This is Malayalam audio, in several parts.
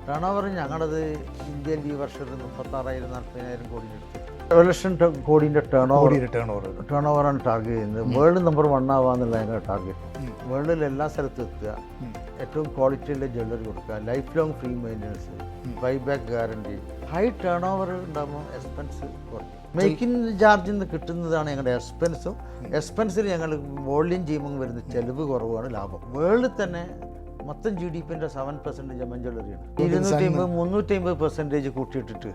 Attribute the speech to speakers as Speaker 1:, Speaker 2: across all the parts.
Speaker 1: ടേൺ ഓവർ ഞങ്ങളത് ഇന്ത്യയിൽ ഈ വർഷം 36,000-40,000 കോടി എടുത്തു. 1,00,000 കോടിൻ്റെ ടേൺ ഓവറാണ് ടാർഗറ്റ് ചെയ്യുന്നത്. വേൾഡ് നമ്പർ 1 ആവാന്നുള്ള ഞങ്ങളുടെ ടാർഗറ്റ്. വേൾഡിൽ എല്ലാ സ്ഥലത്തും എത്തുക, ഏറ്റവും ക്വാളിറ്റിയുള്ള ജ്വല്ലറി കൊടുക്കുക, life long free maintenance, buyback guarantee. High turn over ഉണ്ടാകുമ്പോൾ എക്സ്പെൻസ് കുറയും. മേക്കിംഗ് ചാർജിൽ നിന്ന് കിട്ടുന്നതാണ് ഞങ്ങളുടെ എക്സ്പെൻസും. എക്സ്പെൻസിൽ ഞങ്ങൾ വോളിയം ചെയ്യുമ്പോൾ വരുന്ന ചെലവ് കുറവാണ് ലാഭം. വേൾഡിൽ തന്നെ മൊത്തം GDP-ൻ്റെ 7% ജമൻ ജ്വല്ലറിയാണ്. 250-350% കൂട്ടിയിട്ടിട്ട്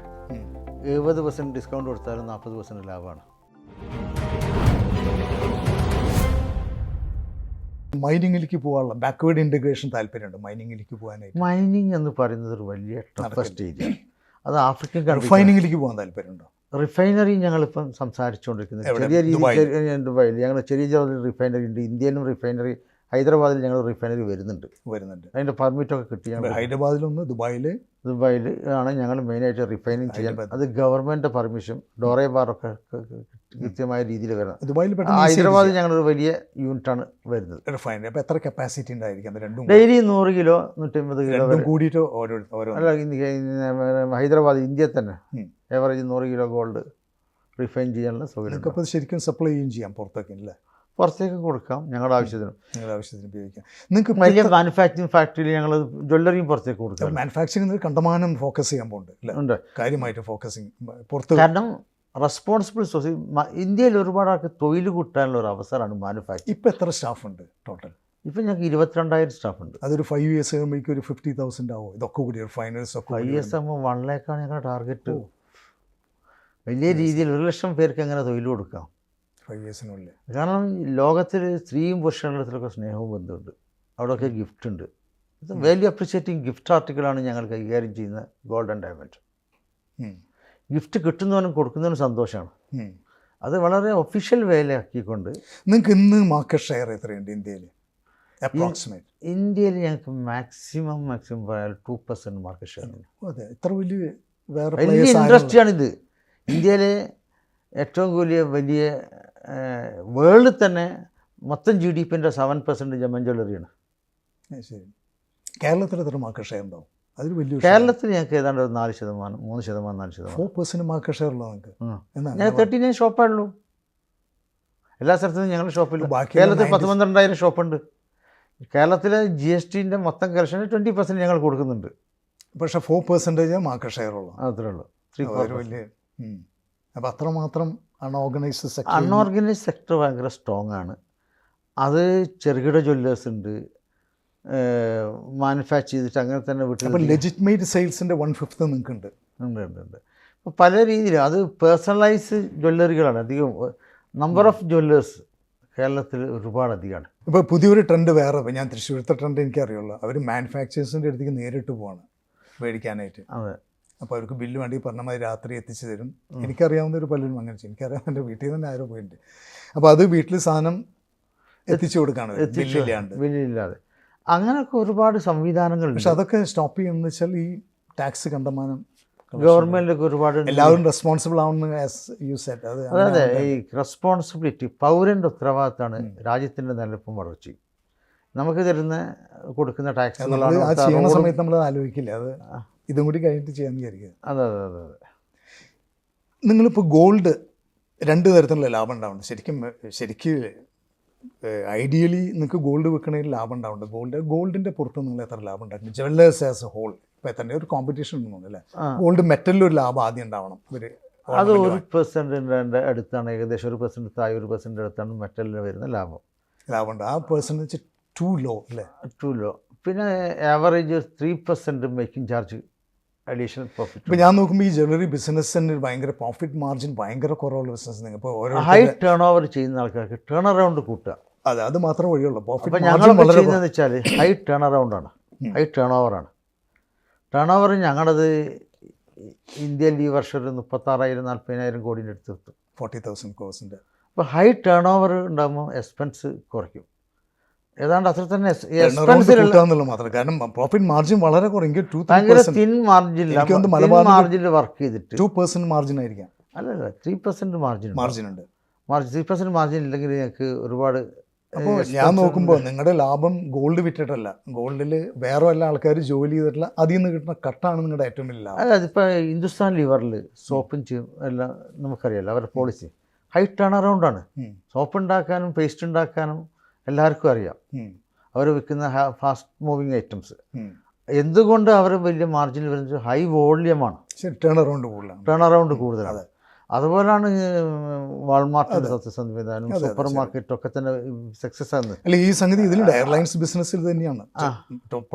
Speaker 1: 70% ഡിസ്കൗണ്ട് കൊടുത്താലും 40% ലാഭമാണ്.
Speaker 2: മൈനിങ്ങിലേക്ക് പോകാനുള്ള ബാക്ക്വേർഡ് ഇൻറ്റഗ്രേഷൻ താല്പര്യമുണ്ട് മൈനിങ്ങിലേക്ക് പോകാനായിട്ട്.
Speaker 1: മൈനിങ് എന്ന് പറയുന്നത് ഒരു വലിയ ടഫസ്റ്റ് ഏരിയ. അത് ആഫ്രിക്കൻ
Speaker 2: റിഫൈനിങ്ങിലേക്ക് പോകാൻ താല്പര്യമുണ്ടോ?
Speaker 1: റിഫൈനറി ഞങ്ങളിപ്പം സംസാരിച്ചുകൊണ്ടിരിക്കുന്നത് ചെറിയ രീതിയിൽ ദുബായിൽ ഞങ്ങൾ ചെറിയ റിഫൈനറി ഉണ്ട്. ഇന്ത്യയിലും റിഫൈനറി, ഹൈദരാബാദിൽ ഞങ്ങൾ റിഫൈനറി വരുന്നുണ്ട്. അതിൻ്റെ പെർമിറ്റൊക്കെ കിട്ടി. ഞങ്ങൾ
Speaker 2: ഹൈദരാബാദിലൊന്ന് ദുബായിൽ ആണ് ഞങ്ങൾ മെയിനായിട്ട് റിഫൈനിങ് ചെയ്യാൻ. അത് ഗവൺമെൻറ് പെർമിഷൻ, ഡോറേ ബാറൊക്കെ കൃത്യമായ രീതിയിൽ വരണം. ദുബായിൽ ഹൈദരാബാദിൽ ഞങ്ങളൊരു വലിയ യൂണിറ്റാണ് വരുന്നത് റിഫൈനറി. അപ്പോൾ എത്ര കപ്പാസിറ്റി ഉണ്ടായിരിക്കും? ഡെയിലി 100 കിലോ 150 കിലോ കൂടിയിട്ട് അല്ല. ഹൈദരാബാദ് ഇന്ത്യയിൽ തന്നെ ഏവറേജ് 100 കിലോ ഗോൾഡ് റിഫൈൻ ചെയ്യാനുള്ള സൗകര്യം. അപ്പോൾ ശരിക്കും സപ്ലൈ ചെയ്യാം പുറത്തേക്ക് അല്ലേ? പുറത്തേക്ക് കൊടുക്കാം, ഞങ്ങളുടെ ആവശ്യത്തിന് ഉപയോഗിക്കാം. നിങ്ങൾക്ക് വലിയ മാനുഫാക്ചറിങ് ഫാക്ടറിയിൽ ഞങ്ങൾ ജ്വല്ലറിയും പുറത്തേക്ക് കൊടുക്കാം. മാനുഫാക്ചറിങ് കണ്ടമാനം ഫോക്കസ് ചെയ്യാൻ പോകുന്നുണ്ട്, കാര്യമായിട്ട് ഫോക്കസിങ് പുറത്ത്. കാരണം റെസ്പോൺസിബിൾ സൊസൈറ്റി ഇന്ത്യയിൽ ഒരുപാട് ആൾക്ക് തൊഴിൽ കിട്ടാനുള്ള ഒരു അവസരമാണ് മാനുഫാക്ചറിങ്. ഇപ്പോൾ എത്ര സ്റ്റാഫ് ഉണ്ട് ടോട്ടൽ? ഇപ്പം ഞങ്ങൾക്ക് 22,000 സ്റ്റാഫ് ഉണ്ട്. അതൊരു 5 years കഴിയുമ്പോഴേക്കും ഒരു 50,000 ആവും. ഇതൊക്കെ കൂടി ഫൈനൽസ് ഒക്കെ 5 years ആകുമ്പോൾ 1 lakh ഞങ്ങളുടെ ടാർഗറ്റ്. വലിയ രീതിയിൽ 1,00,000 പേർക്ക് എങ്ങനെ തൊഴിൽ കൊടുക്കാം 5 yearsനുള്ളിൽ? കാരണം ലോകത്തിൽ സ്ത്രീയും പുരുഷന്മാരുടെ സ്നേഹവും ബന്ധമുണ്ട്. അവിടെയൊക്കെ ഗിഫ്റ്റ് ഉണ്ട്. ഇത് വാല്യൂ അപ്രിഷിയേറ്റിംഗ് ഗിഫ്റ്റ് ആർട്ടിക്കിളാണ് ഞങ്ങൾ കൈകാര്യം ചെയ്യുന്ന ഗോൾഡ് ആൻഡ് ഡയമണ്ട്. ഗിഫ്റ്റ് കിട്ടുന്നവനും കൊടുക്കുന്നവനും സന്തോഷമാണ്. അത് വളരെ ഒഫീഷ്യൽ വേലയാക്കിക്കൊണ്ട്. നിങ്ങൾക്ക് ഇന്ന് മാർക്കറ്റ് ഷെയർ എത്രയുണ്ട് ഇന്ത്യയിൽ? അപ്രോക്സിമേറ്റ് ഇന്ത്യയിൽ ഞങ്ങൾക്ക് മാക്സിമം 2% മാർക്കറ്റ് ഷെയർ ഉണ്ട്. അതെ, ഇത്ര വലിയ ഇൻഡസ്ട്രിയാണിത്. ഇന്ത്യയിലെ ഏറ്റവും വലിയ വേൾഡിൽ തന്നെ മൊത്തം GDP-ൻ്റെ 7% ജമൻ ജ്വല്ലറിയാണ്. ശരി. കേരളത്തിൽ എത്ര മാർക്കറ്റ് ഷെയർ ഉണ്ടാവും? അതൊരു വലിയ. കേരളത്തിൽ ഞങ്ങൾക്ക് ഏതാണ്ട് 4%, 3%, 4%. 4% മാർക്കറ്റ് ഷെയർ ഉള്ളൂ നിങ്ങൾക്ക്? ഞങ്ങൾ 39 ഷോപ്പേ ഉള്ളൂ. എല്ലാ സ്ഥലത്തും ഞങ്ങൾ ഷോപ്പില്ല. കേരളത്തിൽ 12,000 ഷോപ്പുണ്ട്. കേരളത്തിലെ GST-ൻ്റെ മൊത്തം കളക്ഷന് 20% ഞങ്ങൾ കൊടുക്കുന്നുണ്ട്. പക്ഷേ 4% മാർക്കറ്റ് ഷെയർ ഉള്ളൂ. അത്രേ ഉള്ളൂ. 3-4 വലിയ. അപ്പോൾ അത്രമാത്രം അൺഓർഗനൈസ്ഡ് സെക്ടർ ഭയങ്കര സ്ട്രോങ് ആണ്. അത് ചെറുകിട ജ്വല്ലേഴ്സ് ഉണ്ട്, മാനുഫാക്ചർ ചെയ്തിട്ട് അങ്ങനെ തന്നെ വിട്ടു. അപ്പോൾ ലെജിറ്റിമേറ്റ് സെയിൽസിൻ്റെ 1/5 നിൽക്കുന്നുണ്ട്. ഉണ്ട്. അപ്പോൾ പല രീതിയിലും അത് പേഴ്സണലൈസ് ജ്വല്ലറികളാണ് അധികം. നമ്പർ ഓഫ് ജ്വല്ലേഴ്സ് കേരളത്തിൽ ഒരുപാട് അധികമാണ്. ഇപ്പോൾ പുതിയൊരു ട്രെൻഡ് വേറെ, ഞാൻ തൃശ്ശൂരത്തെ ട്രെൻഡ് എനിക്കറിയുള്ളൂ. അവർ മാനുഫാക്ചേഴ്സിൻ്റെ അടുത്തേക്ക് നേരിട്ട് പോവാണ് മേടിക്കാനായിട്ട്. അതെ. അപ്പോൾ അവർക്ക് ബില്ല് വേണ്ടി പറഞ്ഞ മാതിരി രാത്രി എത്തിച്ചു തരും. എനിക്കറിയാവുന്നൊരു പലരും അങ്ങനെ ചെയ്യും. എനിക്കറിയാം, എൻ്റെ വീട്ടിൽ നിന്ന് തന്നെ ആരോ പോയിട്ടുണ്ട്. അപ്പോൾ അത് വീട്ടിൽ സാധനം എത്തിച്ചു കൊടുക്കുകയാണ് ബില്ലില്ലാതെ. അങ്ങനെയൊക്കെ ഒരുപാട് സംവിധാനങ്ങളുണ്ട്. പക്ഷെ അതൊക്കെ സ്റ്റോപ്പ് ചെയ്യുമെന്ന് വെച്ചാൽ ഈ ടാക്സ് കണ്ടമാനം ഗവൺമെൻറ്റൊക്കെ ഒരുപാട് എല്ലാവരും റെസ്പോൺസിബിൾ ആവുന്ന യു സെഡ്. അതെ, ഈ റെസ്പോൺസിബിലിറ്റി പൗരൻ്റെ ഉത്തരവാദിത്തമാണ് രാജ്യത്തിൻ്റെ നിലനിൽപ്പും വളർച്ചയും. നമുക്ക് തരുന്ന കൊടുക്കുന്ന ടാക്സ് ചെയ്യുന്ന സമയത്ത് നമ്മൾ ആലോചിക്കില്ല, അത് ഇതും കൂടി കഴിഞ്ഞിട്ട് ചെയ്യാൻ വിചാരിക്കുക. അതെ. നിങ്ങളിപ്പോൾ ഗോൾഡ് 2 തരത്തിലുള്ള ലാഭം ഉണ്ടാവുന്നുണ്ട്. ശരിക്കും ഐഡിയലി നിങ്ങൾക്ക് ഗോൾഡ് വിൽക്കണതിൽ ലാഭം ഉണ്ടാവുന്നുണ്ട്. ഗോൾഡിൻ്റെ പുറത്ത് നിങ്ങൾ എത്ര ലാഭം ഉണ്ടാക്കുന്നു? ജ്വല്ലേഴ്സ് ആസ് എ ഹോൾ ഇപ്പോൾ തന്നെ ഒരു കോമ്പറ്റീഷൻ ഉണ്ടെന്ന് അല്ലേ? ഗോൾഡ് മെറ്റലിലൊരു ലാഭം ആദ്യം ഉണ്ടാവണം. അത് 1% അടുത്താണ്, ഏകദേശം 1% താഴെ 1% അടുത്താണ് മെറ്റലിന് വരുന്ന ലാഭമുണ്ട്. ആ പെർസെൻറ്റേജ് ടു ലോ അല്ലേ? Too low. പിന്നെ average 3% making charge additional profit. ഇപ്പോൾ ഞാൻ നോക്കുമ്പോൾ ഈ ജ്വല്ലറി ബിസിനസ്സിന് ഭയങ്കര പ്രോഫിറ്റ് മാർജിൻ ഭയങ്കര കുറവുള്ള ബിസിനസ്. ഇപ്പോൾ ഓരോ ഹൈ ടേൺ ഓവർ ചെയ്യുന്ന ആൾക്കാർക്ക് ടേൺ അറൗണ്ട് കൂട്ടുക, അത് മാത്രം വഴിയുള്ളൂ. പ്രോഫിറ്റ് ഞങ്ങൾ ചെയ്യുന്നതെന്ന് വെച്ചാൽ ഹൈ ടേൺ അറൗണ്ടാണ്, ഹൈ ടേൺ ഓവറാണ്. ടേൺ ഓവർ ഞങ്ങളത് ഇന്ത്യയിൽ ഈ വർഷം ഒരു 36,000-40,000 കോടിൻ്റെ അടുത്ത് എത്തും. 40,000 crores. അപ്പോൾ ഹൈ ടേൺ ഓവർ ഉണ്ടാകുമ്പോൾ എക്സ്പെൻസ് കുറയ്ക്കും. ഏതാണ്ട് അത്ര തന്നെ മാത്രം. കാരണം പ്രോഫിറ്റ് മാർജിൻ വളരെ കുറഞ്ഞെങ്കിൽ തിൻ മാർജിനിൽ വർക്ക് ചെയ്തിട്ട് 2% മാർജിൻ ആയിരിക്കാം. അല്ലല്ല, 3% മാർജിൻ ഉണ്ട്. 3% മാർജിൻ ഇല്ലെങ്കിൽ ഞങ്ങൾക്ക് ഒരുപാട് അപ്പോൾ ഞാൻ നോക്കുമ്പോൾ നിങ്ങളുടെ ലാഭം ഗോൾഡ് വിറ്റിട്ടല്ല, ഗോൾഡിൽ വേറെ വല്ല ആൾക്കാർ ജോലി ചെയ്തിട്ടുള്ള അതിൽ നിന്ന് കിട്ടുന്ന കട്ടാണ് നിങ്ങളുടെ ഏറ്റവും വലിയ ലാഭം.
Speaker 1: അല്ല, അതിപ്പോൾ ഹിന്ദുസ്ഥാൻ ലിവറിൽ സോപ്പും എല്ലാം നമുക്കറിയാമല്ലോ, അവരുടെ പോളിസി ഹൈ ടേൺ അറൗണ്ടാണ്. സോപ്പ് ഉണ്ടാക്കാനും പേസ്റ്റ് ഉണ്ടാക്കാനും എല്ലാവർക്കും അറിയാം. അവർ വിൽക്കുന്ന ഫാസ്റ്റ് മൂവിങ് ഐറ്റംസ്. എന്തുകൊണ്ട് അവർ വലിയ മാർജിനിൽ വരുന്നത്? ഹൈ വോള്യമാണ്,
Speaker 2: ടേൺ അറൗണ്ട് കൂടുതലാണ്,
Speaker 1: ടേൺ അറൗണ്ട് കൂടുതലാണ്. അതുപോലാണ് വാൾമാർട്ടിൻ്റെ സത്യസന്ധവിധാനം, സൂപ്പർ മാർക്കറ്റ് ഒക്കെ തന്നെ സക്സസ് ആണ്.
Speaker 2: അല്ല, ഈ സംഗതി ഇതിലുണ്ട്, എയർലൈൻസ് ബിസിനസ്സിൽ തന്നെയാണ്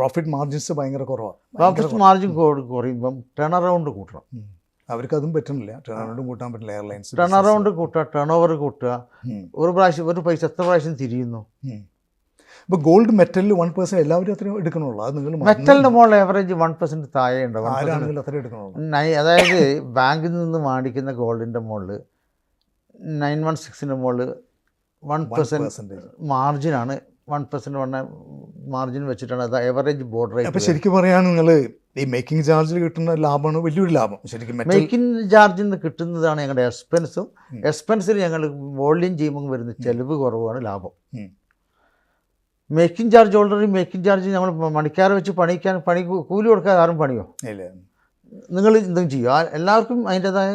Speaker 2: പ്രോഫിറ്റ് മാർജിൻസ് ഭയങ്കര കുറവാണ്.
Speaker 1: പ്രോഫിറ്റ് മാർജിൻ കുറയുമ്പം ടേൺ അറൗണ്ട് കൂട്ടണം.
Speaker 2: അവർക്ക് അതും പറ്റുന്നില്ല, ടേൺ അറൗണ്ടും കൂട്ടാൻ പറ്റില്ല. എയർലൈൻസ്
Speaker 1: ടേൺ അറൗണ്ട് കൂട്ടുക, ടേൺ ഓവർ കൂട്ടുക. ഒരു പൈസ എത്ര പ്രാവശ്യം തിരിയുന്നു?
Speaker 2: ഇപ്പോൾ ഗോൾഡ് മെറ്റലിൽ 1% എല്ലാവരും അത്രയും എടുക്കണുള്ളൂ. അത് നിങ്ങൾ
Speaker 1: മെറ്റലിൻ്റെ മുകളിൽ ആവറേജ് 1% താഴെ ഉണ്ടാവും.
Speaker 2: ആരാണെങ്കിലും അത്രയും എടുക്കണുള്ളൂ.
Speaker 1: അതായത് ബാങ്കിൽ നിന്ന് മേടിക്കുന്ന ഗോൾഡിൻ്റെ മുകളിൽ 916ൻ്റെ മുകളിൽ 1% മാർജിനാണ്. 1% മാർജിൻ വെച്ചിട്ടാണ് അത് എവറേജ് ബോർഡർ റേറ്റ്.
Speaker 2: അപ്പോൾ ശരിക്കും പറയുകയാണ്, നിങ്ങൾ ഈ മേക്കിംഗ് ചാർജിൽ കിട്ടുന്ന ലാഭമാണ് വലിയൊരു ലാഭം. ശരിക്കും
Speaker 1: മേക്കിംഗ് ചാർജിൽ നിന്ന് കിട്ടുന്നതാണ് ഞങ്ങളുടെ എക്സ്പെൻസും. എക്സ്പെൻസിൽ ഞങ്ങൾ വോളിയം ചെയ്യുമ്പോൾ വരുന്ന ചിലവ് കുറവാണ് ലാഭം. Making charge already making charge നമ്മൾ പണിക്കാരെ വെച്ച് പണി കൂലി കൊടുക്കാതെ ആരും പണിയോ? നിങ്ങൾ എന്തും ചെയ്യുക. എല്ലാവർക്കും അതിൻ്റെതായ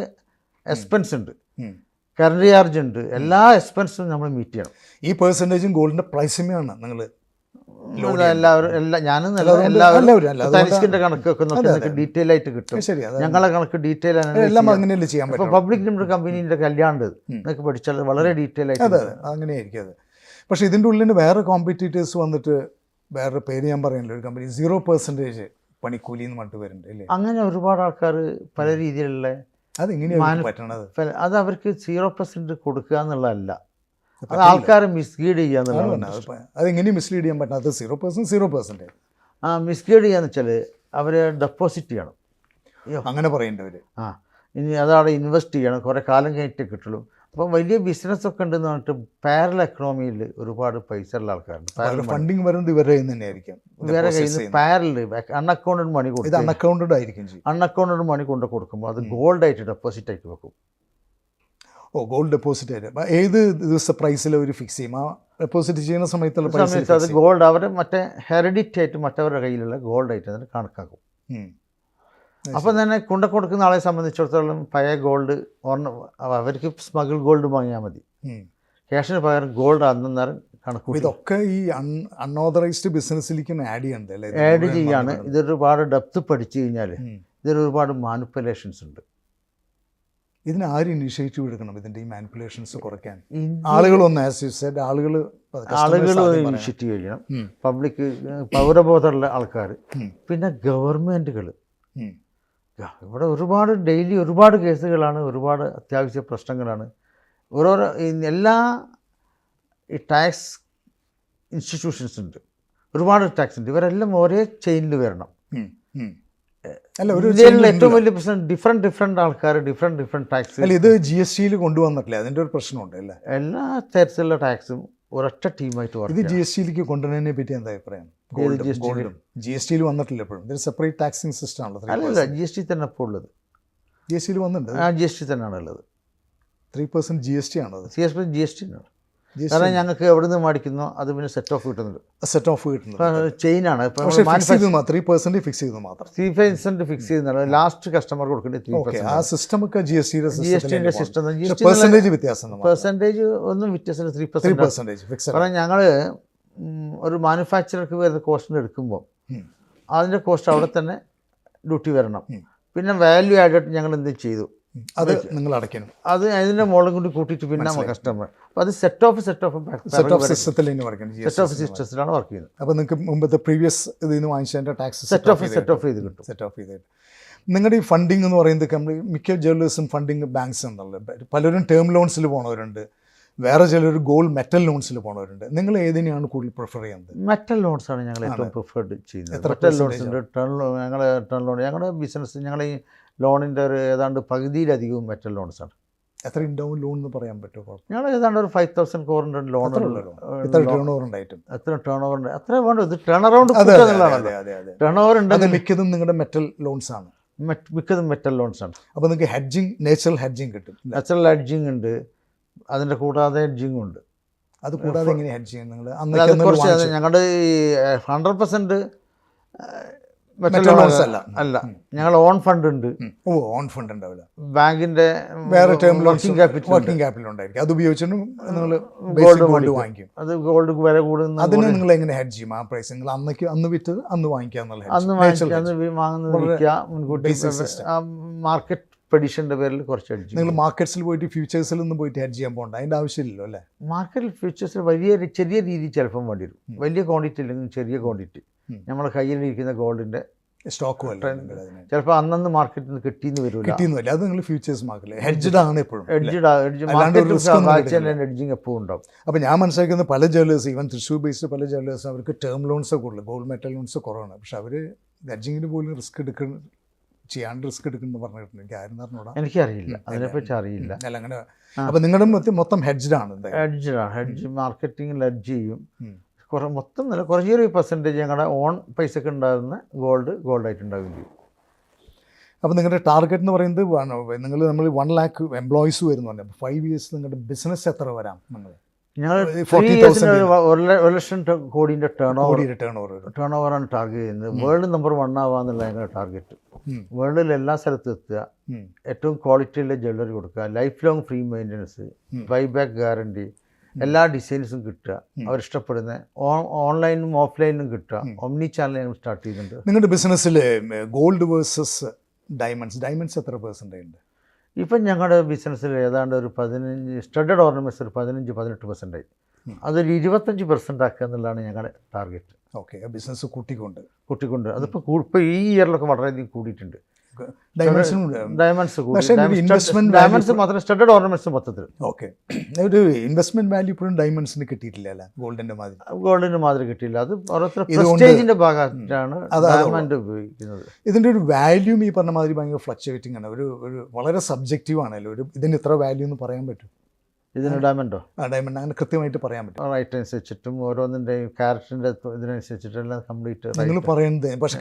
Speaker 1: എക്സ്പെൻസ് ഉണ്ട്, കറണ്ട് ചാർജ് ഉണ്ട്, എല്ലാ എക്സ്പെൻസും നമ്മൾ മീറ്റ് ചെയ്യണം.
Speaker 2: ഈ പെർസെൻറ്റേജും ഗോൾഡിൻ്റെ പ്രൈസിനെയാണ് നിങ്ങൾ
Speaker 1: എല്ലാവരും തനിഷ്കിൻ്റെ കണക്കൊക്കെ നോക്കി ഡീറ്റെയിൽ ആയിട്ട് കിട്ടും. ഞങ്ങളെ കണക്ക് ഡീറ്റെയിൽ ആണ്. പബ്ലിക് ലിമിറ്റഡ് കമ്പനീൻ്റെ കല്യാണം നിങ്ങൾക്ക് പഠിച്ചാൽ വളരെ ഡീറ്റെയിൽ ആയിട്ട്
Speaker 2: അങ്ങനെയായിരിക്കും അത്. പക്ഷേ ഇതിൻ്റെ ഉള്ളിൽ വേറെ കോമ്പറ്റീറ്റേഴ്സ് വന്നിട്ട് വേറെ പേര് ഞാൻ പറയുന്നില്ല, ഒരു കമ്പനി 0% പണിക്കൂലി എന്ന് പറഞ്ഞിട്ട് വരുന്നുണ്ട് അല്ലേ?
Speaker 1: അങ്ങനെ ഒരുപാട് ആൾക്കാർ പല രീതിയിലുള്ള
Speaker 2: അതെങ്ങനെയാണ് പറ്റണത്?
Speaker 1: അത് അവർക്ക് 0% കൊടുക്കുക എന്നുള്ളതല്ല, അത് ആൾക്കാരെ മിസ്ഗൈഡ് ചെയ്യുക എന്നുള്ളതാണ്.
Speaker 2: അതെങ്ങനെയും മിസ്ലീഡ് ചെയ്യാൻ പറ്റാത്ത 0%.
Speaker 1: മിസ്ഗൈഡ് ചെയ്യാന്ന് വെച്ചാൽ അവർ ഡെപ്പോസിറ്റ് ചെയ്യണം.
Speaker 2: അങ്ങനെ പറയേണ്ടവർ
Speaker 1: ഇനി അതവിടെ ഇൻവെസ്റ്റ് ചെയ്യണം, കുറേ കാലം കഴിഞ്ഞിട്ട് കിട്ടുള്ളൂ. അപ്പോൾ വലിയ ബിസിനസ്സൊക്കെ ഉണ്ടെന്ന് പറഞ്ഞിട്ട് പാരലൽ എക്കണോമിയിൽ ഒരുപാട് പൈസ ഉള്ള ആൾക്കാരുണ്ട്.
Speaker 2: ഫണ്ടിങ് വരുന്നത് ഇവരുടെ കയ്യിൽ നിന്ന് തന്നെയായിരിക്കും.
Speaker 1: ഇവരെ കയ്യിൽ നിന്ന് പാരലൽ അൺഅക്കൗണ്ടഡ് മണി കൊടുക്കും.
Speaker 2: അൺഅക്കൗണ്ടഡ് ആയിരിക്കും.
Speaker 1: അൺഅക്കൗണ്ടഡ് മണി കൊണ്ട് കൊടുക്കുമ്പോൾ അത് ഗോൾഡായിട്ട് ഡെപ്പോസിറ്റ് ആയിട്ട് വെക്കും.
Speaker 2: ഗോൾഡ് ഡെപ്പോസിറ്റ് ആയിട്ട് ഏത് ദിവസത്തെ പ്രൈസിൽ അവർ ഫിക്സ് ചെയ്യും? ആ ഡെപ്പോസിറ്റ് ചെയ്യുന്ന സമയത്തുള്ള
Speaker 1: അത് ഗോൾഡ് അവർ മറ്റേ ഹെറിഡിറ്റ് ആയിട്ട് മറ്റവരുടെ കയ്യിലുള്ള ഗോൾഡായിട്ട് അതിന് കണക്കാക്കും. അപ്പം തന്നെ കൊടുക്കുന്ന ആളെ സംബന്ധിച്ചിടത്തോളം പഴയ ഗോൾഡ് അവർക്ക് സ്മഗിൾ ഗോൾഡ് വാങ്ങിയാൽ മതി. ക്യാഷിന് പകരം ഗോൾഡ് അന്നേരം കണക്ക്.
Speaker 2: ഇതൊക്കെ ഈ അൺഓതറൈസ്ഡ് ബിസിനസ്സിലേക്ക്
Speaker 1: ആഡ് ചെയ്യാണ്. ഇതൊരുപാട് ഡെപ്ത് പഠിച്ചു കഴിഞ്ഞാൽ ഇതിലൊരുപാട് മാനിപ്പുലേഷൻസ് ഉണ്ട്.
Speaker 2: ഇതിന് ആര് ഇനിഷ്യേറ്റീവ് എടുക്കണം ഇതിൻ്റെ ഈ മാനിപ്പുലേഷൻസ് കുറയ്ക്കാൻ? ആളുകളൊന്ന്
Speaker 1: ആളുകൾ ഇനിഷ്യേറ്റീവ് ചെയ്യണം. പബ്ലിക് പൗരബോധമുള്ള ആൾക്കാർ, പിന്നെ ഗവൺമെൻറ്റുകൾ. ഇവിടെ ഡെയിലി ഒരുപാട് കേസുകളാണ്, ഒരുപാട് അത്യാവശ്യ പ്രശ്നങ്ങളാണ്. ഓരോരോ എല്ലാ ഈ ടാക്സ് ഇൻസ്റ്റിറ്റ്യൂഷൻസ് ഉണ്ട്, ഒരുപാട് ടാക്സ് ഉണ്ട്. ഇവരെല്ലാം ഒരേ ചെയിനിൽ വരണം. ഇന്ത്യയിലുള്ള ഏറ്റവും വലിയ പ്രശ്നം ഡിഫറെൻറ്റ് ആൾക്കാർ ഡിഫറെൻറ്റ് ടാക്സ്.
Speaker 2: ഇത് GST കൊണ്ടുവന്നിട്ടില്ല, അതിൻ്റെ ഒരു പ്രശ്നമുണ്ട്. അല്ലേ, എല്ലാ
Speaker 1: തരത്തിലുള്ള ടാക്സും ഒരൊറ്റ ടീമായിട്ട് വർക്ക്.
Speaker 2: ഇത് GST കൊണ്ടുവരുന്നതിനെ പറ്റി എന്താ അഭിപ്രായം? GST വന്നിട്ടില്ല എപ്പോഴും. ഇതൊരു സെപ്പറേറ്റ് ടാക്സിങ് സിസ്റ്റം ആണല്ലോ.
Speaker 1: അല്ലല്ല, GST തന്നെ ഇപ്പോൾ ഉള്ളത്.
Speaker 2: GST വന്നിട്ടുണ്ട്.
Speaker 1: GST തന്നെയാണ് ഉള്ളത്.
Speaker 2: 3% GST ആണത്.
Speaker 1: GST ആണ്. കാരണം ഞങ്ങൾക്ക് എവിടെ നിന്ന് മേടിക്കുന്നോ അത് പിന്നെ സെറ്റ് ഓഫ് കിട്ടുന്നുണ്ട്. ചെയിനാണ്.
Speaker 2: 3% ഫിക്സ് ചെയ്തു മാത്രം.
Speaker 1: 3% ഫിക്സ് ചെയ്യുന്നതാണ് ലാസ്റ്റ് കസ്റ്റമർ കൊടുക്കേണ്ടത്.
Speaker 2: ആ സിസ്റ്റം ഒക്കെ GSTയുടെ
Speaker 1: സിസ്റ്റം.
Speaker 2: പെർസെൻറ്റേജ്
Speaker 1: ഒന്നും വ്യത്യാസമില്ല. 3%. കാരണം ഞങ്ങൾ ഒരു മാനുഫാക്ചറർക്ക് വരുന്ന കോസ്റ്റിന് എടുക്കുമ്പോൾ അതിൻ്റെ കോസ്റ്റ് അവിടെ തന്നെ ഡ്യൂട്ടി വരണം. പിന്നെ വാല്യൂ ആഡായിട്ട് ഞങ്ങൾ എന്ത് ചെയ്തു
Speaker 2: അത് നിങ്ങൾ അടയ്ക്കണം.
Speaker 1: അത് അതിൻ്റെ മോളും കൂടി കൂട്ടിയിട്ട് പിന്നെ കസ്റ്റമർ. അപ്പോൾ അത് സെറ്റ് ഓഫ്
Speaker 2: സിസ്റ്റത്തിലാണ് വർക്ക്
Speaker 1: ചെയ്യുന്നത്.
Speaker 2: അപ്പോൾ നിങ്ങൾക്ക് മുമ്പത്തെ പ്രീവിയസ് ഇതിൽ നിന്ന് വാങ്ങിച്ചതിൻ്റെ ടാക്സ്
Speaker 1: സെറ്റ് ഓഫ് ചെയ്ത് കിട്ടും.
Speaker 2: സെറ്റ് ഓഫ് ചെയ്തിട്ട് നിങ്ങളുടെ ഈ ഫണ്ടിങ് എന്ന് പറയുന്നത് മിക്ക ജ്വല്ലേഴ്സും ഫണ്ടിങ് ബാങ്ക്സ് ഉണ്ടല്ലോ. പലരും ടേം ലോൺസിൽ പോണവരുണ്ട്, വേറെ ചിലർ ഗോൾഡ് മെറ്റൽ ലോൺസിൽ പോണവരുണ്ട്. നിങ്ങൾ ഏതിനെയാണ് കൂടുതൽ പ്രിഫർ ചെയ്യുന്നത്?
Speaker 1: മെറ്റൽ ലോൺസാണ് ഞങ്ങൾ ഏറ്റവും പ്രിഫേർഡ് ചെയ്യുന്നത്. മെറ്റൽ ലോൺസ് ഉണ്ട്, ടേൺ ഞങ്ങളുടെ ബിസിനസ് ഞങ്ങൾ ഈ ലോണിൻ്റെ ഒരു ഏതാണ്ട് പകുതിയിലധികവും മെറ്റൽ ലോൺസാണ്.
Speaker 2: എത്ര ഉണ്ടാവും ലോൺ എന്ന് പറയാൻ പറ്റുമോ?
Speaker 1: ഞങ്ങൾ ഏതാണ്ട് ഒരു 5,400 ലോൺ.
Speaker 2: എത്ര ടേൺ ഓവർ ഉണ്ടായിട്ടും?
Speaker 1: എത്ര ടേൺ ഓവർ ഉണ്ട്? അത്ര വേണ്ട. ഇത് ടേൺ അറൗണ്ട് ടേൺ ഓവർ ഉണ്ട്.
Speaker 2: മിക്കതും നിങ്ങളുടെ മെറ്റൽ ലോൺസ് ആണ്.
Speaker 1: മിക്കതും മെറ്റൽ ലോൺസ് ആണ്.
Speaker 2: അപ്പോൾ നിങ്ങൾക്ക് ഹെഡ്ജിങ്, നാച്ചുറൽ ഹെഡ്ജിങ് കിട്ടും.
Speaker 1: നാച്ചുറൽ ഹെഡ്ജിങ് ഉണ്ട്, അതിൻ്റെ കൂടാതെ ഹെഡ്ജിങ് ഉണ്ട്.
Speaker 2: അത് കൂടാതെ എങ്ങനെ ഹെഡ്ജ് ചെയ്യും നിങ്ങൾ?
Speaker 1: അത് കുറച്ച് ഞങ്ങളുടെ 100% അല്ല, ഞങ്ങൾ ഓൺ ഫണ്ട് ഉണ്ട്.
Speaker 2: ഓൺ ഫണ്ട് ഉണ്ടാവില്ല,
Speaker 1: ബാങ്കിന്റെ
Speaker 2: വേറെ
Speaker 1: വർക്കിംഗ്
Speaker 2: ക്യാപിറ്റൽ ഉണ്ടായിരിക്കും. അത് ഉപയോഗിച്ചിട്ട് നിങ്ങൾ
Speaker 1: ഗോൾഡ് വാങ്ങിക്കും. അത് ഗോൾഡ് വില കൂടുന്ന
Speaker 2: അതിന് നിങ്ങൾ എങ്ങനെ ഹെഡ്ജ് ചെയ്യും? ആ പ്രൈസ് നിങ്ങൾ അന്ന് വിറ്റത് അന്ന് വാങ്ങിക്കുക എന്നുള്ള,
Speaker 1: വാങ്ങുന്നത് വിൽക്കുക, മുൻകൂട്ടി മാർക്കറ്റ് പ്രഡിഷന്റെ പേരിൽ കുറച്ച് ഹെഡ്ജ്.
Speaker 2: നിങ്ങൾ മാർക്കറ്റ്സിൽ പോയിട്ട് ഫ്യൂച്ചേഴ്സിൽ ഒന്നും പോയിട്ട് ഹെഡ്ജ് ചെയ്യാൻ പോകണ്ട, അതിൻ്റെ ആവശ്യമില്ലല്ലോ അല്ലേ?
Speaker 1: മാർക്കറ്റിൽ ഫ്യൂച്ചേഴ്സിൽ ചെറിയ രീതിയിൽ ചിലപ്പം വേണ്ടി വരും. വലിയ ക്വാണ്ടിറ്റി അല്ലെങ്കിൽ ചെറിയ ക്വാണ്ടിറ്റി നമ്മുടെ കയ്യിലിരിക്കുന്ന ഗോൾഡിന്റെ
Speaker 2: സ്റ്റോക്ക്
Speaker 1: ചിലപ്പോൾ അന്നന്ന് മാർക്കറ്റിൽ നിന്ന് കിട്ടിയെന്ന് വരില്ല.
Speaker 2: അത് നിങ്ങൾ ഫ്യൂച്ചേഴ്സ് മാർക്കറ്റിൽ ഹെഡ്ജഡ് ആണ് എപ്പോഴും.
Speaker 1: ഹെഡ്ജിങ് എപ്പോഴും ഉണ്ടാവും.
Speaker 2: അപ്പോൾ ഞാൻ മനസ്സിലാക്കുന്ന പല ജ്വല്ലേഴ്സ്, ഈവൻ തൃശ്ശൂർ ബേസ്ഡ് പല ജ്വല്ലേഴ്സ്, അവർക്ക് ടേം ലോൺസ് കൂടുതൽ, ഗോൾഡ് മെറ്റൽ ലോൺസ് കുറവാണ്. പക്ഷെ അവർ ഹെഡ്ജിങ്ങിന് പോലും റിസ്ക് എടുക്കുന്നു പറഞ്ഞിട്ടുണ്ട്. എനിക്ക് ആരും പറഞ്ഞോടാ,
Speaker 1: എനിക്കറിയില്ല, അതിനെപ്പറ്റി അറിയില്ല.
Speaker 2: അല്ല അങ്ങനെ. അപ്പോൾ നിങ്ങളുടെ മൊത്തം ഹെഡ്ജഡ് ആണ്?
Speaker 1: ഹെഡ്ജ് മാർക്കറ്റിംഗിൽ ഹെഡ്ജ് ചെയ്യും. മൊത്തം നല്ല കുറച്ചൊരു പെർസെൻറ്റേജ് ഞങ്ങളുടെ ഓൺ പൈസക്ക് ഉണ്ടാകുന്ന ഗോൾഡായിട്ട് ഉണ്ടാവുകയും ചെയ്യും.
Speaker 2: അപ്പോൾ നിങ്ങളുടെ ടാർഗറ്റ് എന്ന് പറയുന്നത് നമ്മൾ 1 lakh എംപ്ലോയീസ് വരുന്നുണ്ട്. അപ്പോൾ 5 years നിങ്ങളുടെ ബിസിനസ് എത്ര വരാം?
Speaker 1: ഞങ്ങൾ 1 ലക്ഷം കോടിൻ്റെ ടേൺ ഓവറാണ് ടാർഗറ്റ് ചെയ്യുന്നത്. വേൾഡ് നമ്പർ 1 ആവാന്നുള്ള ഞങ്ങളുടെ ടാർഗറ്റ്. വേൾഡിൽ എല്ലാ സ്ഥലത്തും എത്തുക, ഏറ്റവും ക്വാളിറ്റിയുള്ള ജ്വല്ലറി കൊടുക്കുക, life long free maintenance, buyback guarantee, എല്ലാ ഡിസൈൻസും കിട്ടുക, അവരിഷ്ടപ്പെടുന്ന ഓൺലൈനും ഓഫ്ലൈനിലും കിട്ടുക. ഒമ്നി ചാനൽ ഞങ്ങൾ സ്റ്റാർട്ട് ചെയ്തിട്ടുണ്ട്.
Speaker 2: നിങ്ങളുടെ ബിസിനസ്സിൽ ഗോൾഡ് വേഴ്സസ് ഡയമണ്ട്സ് എത്ര പെർസെൻറ്റേജ് ഉണ്ട്?
Speaker 1: ഇപ്പം ഞങ്ങളുടെ ബിസിനസ്സിൽ ഏതാണ്ട് ഒരു 15 സ്റ്റഡഡ് ഓർണമെൻറ്റ്സ് ഒരു 15-18%. അതൊരു 25% ആക്കുക എന്നുള്ളതാണ് ഞങ്ങളുടെ ടാർഗറ്റ്.
Speaker 2: ഓക്കെ, ബിസിനസ്
Speaker 1: കൂട്ടിക്കൊണ്ട് അതിപ്പോൾ ഇപ്പോൾ ഈ ഇയറിലൊക്കെ വളരെയധികം കൂടിയിട്ടുണ്ട്.
Speaker 2: ഡയമണ്ട്സ്
Speaker 1: മാത്രം സ്റ്റഡഡ് ഓർണമെന്റ്സ് മൊത്തത്തിൽ.
Speaker 2: ഓക്കെ, ഒരു ഇൻവെസ്റ്റ്മെന്റ് വാല്യൂ ഇപ്പോഴും ഡയമണ്ട്സിന് കിട്ടിയിട്ടില്ല അല്ലേ? ഗോൾഡിന്റെ മാതിരി
Speaker 1: കിട്ടിയില്ല. അത് ഓരോരുത്തരുടെ ഭാഗത്താണ് ഡയമണ്ട് ഉപയോഗിക്കുന്നത്.
Speaker 2: ഇതിന്റെ ഒരു വാല്യൂ ഈ പറഞ്ഞ മാതിരി ഭയങ്കര ഫ്ലക്ച്വേറ്റിംഗ് ആണ്. ഒരു വളരെ സബ്ജക്റ്റീവ് ആണല്ലോ. ഇതിന് ഇത്ര വാല്യൂ എന്ന് പറയാൻ പറ്റും?
Speaker 1: ഇതിന് ഡയമണ്ട്
Speaker 2: അങ്ങനെ കൃത്യമായിട്ട് പറയാൻ പറ്റും?
Speaker 1: റൈറ്റ് അനുസരിച്ചിട്ടും ഓരോന്നിൻ്റെയും ക്യാരറ്റിൻ്റെ ഇതിനനുസരിച്ചിട്ടെല്ലാം കംപ്ലീറ്റ്
Speaker 2: നിങ്ങൾ പറയുന്നത്. പക്ഷേ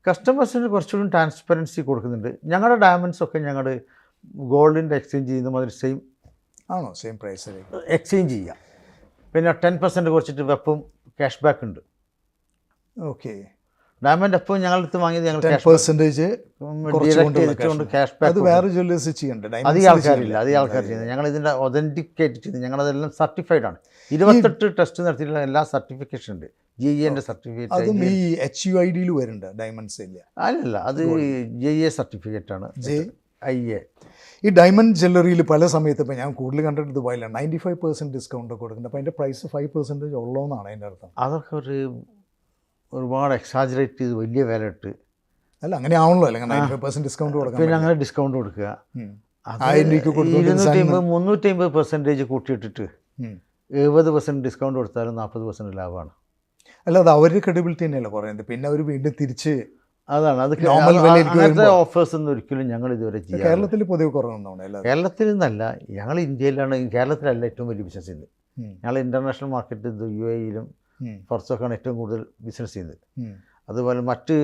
Speaker 1: കസ്റ്റമേഴ്സിന് കുറച്ചുകൂടി ട്രാൻസ്പെറൻസി കൊടുക്കുന്നുണ്ട്. ഞങ്ങളുടെ ഡയമണ്ട്സ് ഒക്കെ ഞങ്ങൾ ഗോൾഡിൻ്റെ എക്സ്ചേഞ്ച് ചെയ്യുന്ന മാതിരി
Speaker 2: സെയിം പ്രൈസ്
Speaker 1: എക്സ്ചേഞ്ച് ചെയ്യുക. പിന്നെ 10% കുറച്ചിട്ട് വെപ്പും ക്യാഷ് ബാക്ക് ഉണ്ട്.
Speaker 2: ഓക്കെ,
Speaker 1: ഡയമണ്ട് എപ്പോൾ ഞങ്ങളടുത്ത് വാങ്ങിയത് ഞങ്ങൾ
Speaker 2: 10%
Speaker 1: ക്യാഷ് ബാക്ക്.
Speaker 2: അത് വേറെ ജ്വല്ലേഴ്സ് ചെയ്യണ്ടേ?
Speaker 1: അധികം ആൾക്കാരില്ല. ചെയ്യുന്നത് ഞങ്ങൾ ഇതിൻ്റെ ഒതൻറ്റിക്കേറ്റ് ചെയ്ത് ഞങ്ങളതെല്ലാം സർട്ടിഫൈഡ് ആണ്. 28 ടെസ്റ്റ് നടത്തിയിട്ടുള്ള എല്ലാ സർട്ടിഫിക്കേഷൻ ഉണ്ട്. JEA certificate.
Speaker 2: അതും ഈ HUID വരുന്നുണ്ട് ഡയമണ്ട്സ് ഇല്ല?
Speaker 1: അല്ലല്ല, അത് JEA സർട്ടിഫിക്കറ്റ് ആണ്. JIA.
Speaker 2: ഈ ഡയമണ്ട് ജ്വല്ലറിയിൽ പല സമയത്ത് ഇപ്പോൾ ഞാൻ കൂടുതൽ കണ്ടിട്ട് ദുബായിലാണ് 95% ഡിസ്കൗണ്ട് കൊടുക്കുന്നുണ്ട്. അപ്പോൾ അതിൻ്റെ പ്രൈസ് 5% ഉള്ളതെന്നാണ് അതിൻ്റെ അർത്ഥം.
Speaker 1: അതൊക്കെ ഒരുപാട് എക്സാജറേറ്റ് ചെയ്ത് വലിയ വില ഇട്ട്.
Speaker 2: അല്ല, അങ്ങനെ ആവണല്ലോ. അല്ലെങ്കിൽ 95% ഡിസ്കൗണ്ട് കൊടുക്കുക.
Speaker 1: പിന്നെ അങ്ങനെ ഡിസ്കൗണ്ട് കൊടുക്കുക. 250-350% കൂട്ടിയിട്ടിട്ട് 70% ഡിസ്കൗണ്ട് കൊടുത്താലും 40% ലാഭമാണ്.
Speaker 2: അല്ല, അത് അവരുടെ ക്രെഡിബിലിറ്റി തന്നെയല്ല പറയുന്നത്. പിന്നെ അവർ വീണ്ടും തിരിച്ച്
Speaker 1: അതാണ്. അത് അങ്ങനത്തെ ഓഫേഴ്സ് ഒന്നും ഒരിക്കലും ഞങ്ങൾ ഇതുവരെ ചെയ്യാം.
Speaker 2: കേരളത്തിൽ പൊതുവെ കുറവൊന്നും.
Speaker 1: കേരളത്തിൽ നിന്നല്ല, ഞങ്ങൾ ഇന്ത്യയിലാണ്. കേരളത്തിലല്ല ഏറ്റവും വലിയ ബിസിനസ് ചെയ്യുന്നത്. ഞങ്ങൾ ഇൻ്റർനാഷണൽ മാർക്കറ്റ് UAE-ലും പുറത്തൊക്കെയാണ് ഏറ്റവും കൂടുതൽ ബിസിനസ് ചെയ്യുന്നത്. അതുപോലെ മറ്റ്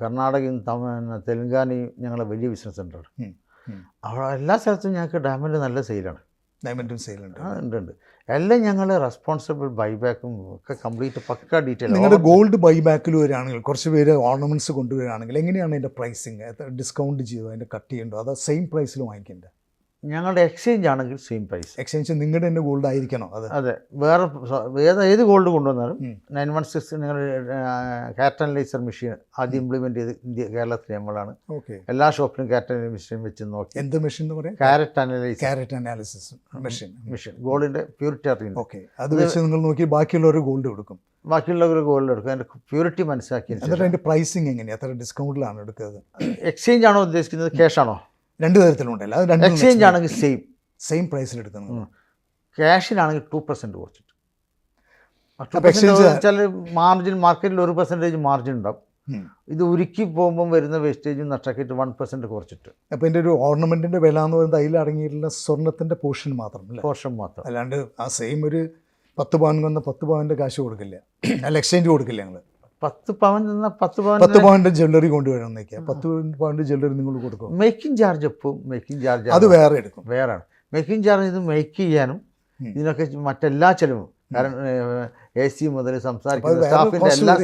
Speaker 1: കർണാടകയും തെലുങ്കാനയും ഞങ്ങളെ വലിയ ബിസിനസ് ഉണ്ട്. അവിടെ എല്ലാ സ്ഥലത്തും ഞങ്ങൾക്ക് ഡയമണ്ട് നല്ല സെയിലാണ്.
Speaker 2: ഡയമണ്ടും സെയിലുണ്ട്.
Speaker 1: ഉണ്ട്. എല്ലാം ഞങ്ങൾ റെസ്പോൺസിബിൾ ബൈബാക്കും ഒക്കെ കംപ്ലീറ്റ് പക്ക ഡീറ്റെയിൽ.
Speaker 2: നിങ്ങളുടെ ഗോൾഡ് ബൈബാക്കിൽ വരികയാണെങ്കിൽ, കുറച്ച് പേര് ഓർണമെൻറ്റ്സ് കൊണ്ടുവരികയാണെങ്കിൽ എങ്ങനെയാണ് അതിൻ്റെ പ്രൈസിങ്? ഡിസ്കൗണ്ട് ചെയ്തോ, അതിൻ്റെ കട്ട് ചെയ്യണ്ടോ, അതോ സെയിം പ്രൈസിൽ വാങ്ങിക്കേണ്ടത്?
Speaker 1: ഞങ്ങളുടെ എക്സ്ചേഞ്ച് ആണെങ്കിൽ സെയിം പ്രൈസ്.
Speaker 2: എക്സ്ചേഞ്ച് നിങ്ങളുടെ തന്നെ ഗോൾഡ് ആയിരിക്കണോ?
Speaker 1: അതെ, ഏത് ഗോൾഡ് കൊണ്ടുവന്നാലും 916 നിങ്ങൾ കാരറ്റ് അനലൈസർ മെഷീൻ ആദ്യം ഇംപ്ലിമെൻറ്റ് ചെയ്ത് കേരളത്തിൽ നമ്മളാണ്. എല്ലാ ഷോപ്പിലും കാരറ്റ് മെഷീൻ വെച്ച് നോക്കി.
Speaker 2: എന്ത് മെഷീൻ എന്ന് പറയാം?
Speaker 1: കാരറ്റ് അനാലിസിസ് മെഷീൻ ഗോൾഡിൻ്റെ പ്യൂരിറ്റി അറിയുന്നു.
Speaker 2: ഓക്കെ, അത് വെച്ച് നിങ്ങൾ നോക്കി ബാക്കിയുള്ളവർ ഗോൾഡ് കൊടുക്കും.
Speaker 1: ബാക്കിയുള്ളവർ ഗോൾഡ് എടുക്കും, അതിൻ്റെ പ്യൂരിറ്റി മനസ്സിലാക്കി.
Speaker 2: എന്നിട്ട് അതിൻ്റെ പ്രൈസിങ് എങ്ങനെയാണ്? എത്ര ഡിസ്കൗണ്ടിലാണ് എടുക്കുന്നത്?
Speaker 1: എക്സ്ചേഞ്ച് ആണോ ഉദ്ദേശിക്കുന്നത്, ക്യാഷ് ആണോ?
Speaker 2: രണ്ട് തരത്തിലുണ്ടല്ലോ.
Speaker 1: എക്സ്ചേഞ്ച് ആണെങ്കിൽ സെയിം
Speaker 2: പ്രൈസിൽ എടുക്കുന്നത്.
Speaker 1: ക്യാഷിനാണെങ്കിൽ 2% കുറച്ചിട്ട്. മാർജിൻ മാർക്കറ്റിൽ 1% മാർജിൻ ഉണ്ടാവും. ഇത് ഉരുക്കി പോകുമ്പോൾ വരുന്ന വേസ്റ്റേജും നഷ്ടമാക്കിയിട്ട് 1% കുറച്ചിട്ട്.
Speaker 2: അപ്പോൾ ഇതിൻ്റെ ഒരു ഓർണമെൻറ്റിൻ്റെ വില എന്ന് പറയുന്നത് അതിൽ അടങ്ങിയിട്ടുള്ള സ്വർണ്ണത്തിൻ്റെ പോർഷൻ മാത്രം. അല്ലാണ്ട് ആ സെയിം ഒരു 10 പവൻ വന്ന 10 പവൻ്റെ കാശ് കൊടുക്കില്ല, അല്ല എക്സ്ചേഞ്ച് കൊടുക്കില്ല. ഞങ്ങൾ
Speaker 1: 10 പവൻ 10
Speaker 2: പവൻ്റെ ജ്വല്ലറി കൊണ്ടുവരണം എന്നൊക്കെ. 10 പവൻ്റെ ജ്വല്ലറി നിങ്ങൾ കൊടുക്കും.
Speaker 1: മേക്കിംഗ് ചാർജ് എപ്പോൾ മേക്കിംഗ് ചാർജ്
Speaker 2: അത് വേറെ എടുക്കും.
Speaker 1: വേറെയാണ് മേക്കിംഗ് ചാർജ്. ഇത് മേക്ക് ചെയ്യാനും ഇതിനൊക്കെ മറ്റെല്ലാ ചിലവും, കാരണം AC മുതൽ സംസാരിക്കുന്ന സ്റ്റാഫിൻ്റെ എല്ലാ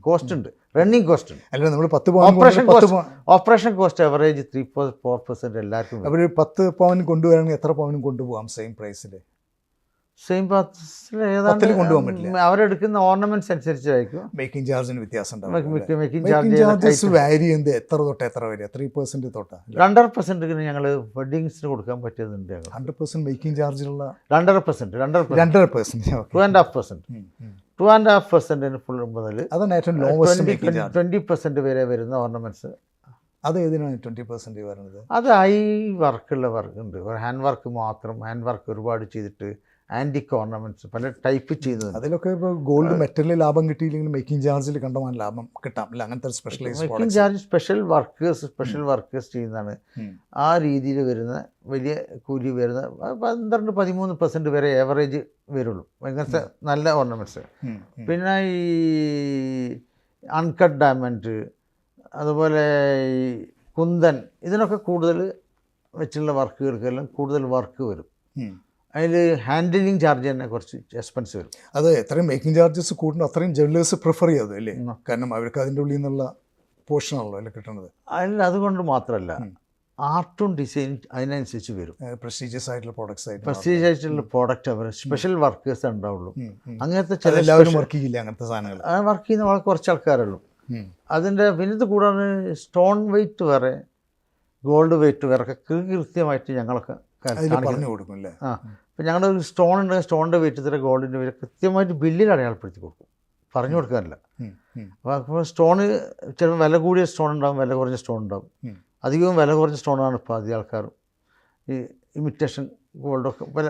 Speaker 1: കോസ്റ്റ് ഉണ്ട്, റണ്ണിങ് കോസ്റ്റ് ഉണ്ട്.
Speaker 2: അല്ല നമ്മൾ 10
Speaker 1: ഓപ്പറേഷൻ കോസ്റ്റ് എവറേജ് 3-4% എല്ലാവർക്കും.
Speaker 2: അവർ 10 പവൻ കൊണ്ടുവരാണെങ്കിൽ എത്ര പവനും കൊണ്ടുപോകാം സെയിം പ്രൈസിൽ?
Speaker 1: സെയിം പാർട്സിൽ ഏതാണ്ട്
Speaker 2: കൊണ്ടുപോകാൻ പറ്റില്ല.
Speaker 1: അവരെടുക്കുന്ന ഓർണമെന്റ്സ് അനുസരിച്ചായിരിക്കും
Speaker 2: മേക്കിംഗ് ചാർജിന് വ്യത്യാസം ഉണ്ടാവും.
Speaker 1: മേക്കിംഗ്
Speaker 2: ചാർജസ് വാരി ചെയ്യുന്നത് എത്ര തൊട്ട് എത്ര വരെ? 3% തൊട്ടാ?
Speaker 1: 2.5% ഞങ്ങൾ വെഡിങ്സിന് കൊടുക്കാൻ പറ്റിയതുണ്ട്.
Speaker 2: 100% മേക്കിംഗ് ചാർജിലുള്ള
Speaker 1: 2.5%, 2.5% ഫുൾ മുതൽ
Speaker 2: അതാണ് ഏറ്റവും ലോവസ്റ്റ്.
Speaker 1: 20% വരെ വരുന്ന ഓർണമെന്റ്സ്.
Speaker 2: അത് ഏതിനാണ് 20% വരുന്നത്?
Speaker 1: അത് വർക്കുള്ള വർക്ക് ഉണ്ട്, ഹാൻഡ് വർക്ക് മാത്രം. ഹാൻഡ് വർക്ക് ഒരുപാട് ചെയ്തിട്ട് ആൻറ്റിക് ഓർണമെന്റ്സ് പല ടൈപ്പ് ചെയ്യുന്നത്.
Speaker 2: അതിലൊക്കെ ഇപ്പോൾ ഗോൾഡ് മെറ്റലിൽ ലാഭം കിട്ടിയില്ലെങ്കിൽ മേക്കിംഗ് ചാർജിൽ കണ്ടമാൻ ലാഭം കിട്ടാം അല്ല? അങ്ങനത്തെ specialise
Speaker 1: making charge special workers ചെയ്യുന്നതാണ്. ആ രീതിയിൽ വരുന്ന വലിയ കൂലി വരുന്ന 12-13% വരെ ഏവറേജ് വരുള്ളൂ ഇങ്ങനത്തെ നല്ല ഓർണമെന്റ്സ്. പിന്നെ ഈ അൺകട്ട് ഡയമണ്ട്, അതുപോലെ ഈ കുന്തൻ, ഇതിനൊക്കെ കൂടുതൽ വെച്ചുള്ള വർക്കുകൾക്കെല്ലാം കൂടുതൽ വർക്ക് വരും. അതിൽ ഹാൻഡിലിങ് ചാർജ് തന്നെ കുറച്ച് എക്സ്പെൻസ് വരും.
Speaker 2: അത് എത്രയും മേക്കിംഗ് ചാർജസ് കൂടുന്നു അത്രയും ജ്വല്ലേഴ്സ് പ്രിഫർ ചെയ്യാതെ അല്ലേ? കാരണം അവർക്ക് അതിൻ്റെ ഉള്ളിൽ നിന്നുള്ള പോർഷനാണല്ലോ അല്ലേ കിട്ടുന്നത്.
Speaker 1: അതിൽ അതുകൊണ്ട് മാത്രമല്ല, ആർട്ടും ഡിസൈൻ അതിനനുസരിച്ച് വരും.
Speaker 2: പ്രസ്റ്റീജിയസ് ആയിട്ടുള്ള പ്രോഡക്ട്സ് ആയിട്ട്
Speaker 1: പ്രസ്റ്റീജിയസ് ആയിട്ടുള്ള പ്രോഡക്റ്റ് അവർ സ്പെഷ്യൽ വർക്കേഴ്സ് ഉണ്ടാവുള്ളൂ. അങ്ങനത്തെ ചില
Speaker 2: എല്ലാവരും വർക്ക് ചെയ്യില്ല അങ്ങനത്തെ സാധനങ്ങൾ.
Speaker 1: വർക്ക് ചെയ്യുന്ന വളരെ കുറച്ച് ആൾക്കാരുള്ളൂ. അതിൻ്റെ പിന്നെ ഇത് കൂടാതെ സ്റ്റോൺ വെയിറ്റ് വേറെ, ഗോൾഡ് വെയിറ്റ് വേറെ ഒക്കെ കൃത്യമായിട്ട് ഞങ്ങളൊക്കെ
Speaker 2: പറഞ്ഞു കൊടുക്കും അല്ലേ?
Speaker 1: ഇപ്പം ഞങ്ങളുടെ ഒരു സ്റ്റോൺ ഉണ്ടെങ്കിൽ സ്റ്റോണിൻ്റെ വെയിറ്റ് ഇത്ര, ഗോൾഡിൻ്റെ വെയിറ്റ് കൃത്യമായിട്ട് ബില്ലിൽ അടയാളപ്പെടുത്തി കൊടുക്കും, പറഞ്ഞു കൊടുക്കാറില്ല. അപ്പോൾ സ്റ്റോണ് ചിലപ്പോൾ വില കൂടിയ സ്റ്റോൺ ഉണ്ടാകും, വില കുറഞ്ഞ സ്റ്റോൺ ഉണ്ടാകും. അധികവും വില കുറഞ്ഞ സ്റ്റോണാണ് ഇപ്പോൾ അധികം ആൾക്കാരും ഈ ഇമിറ്റേഷൻ ഗോൾഡൊക്കെ വില.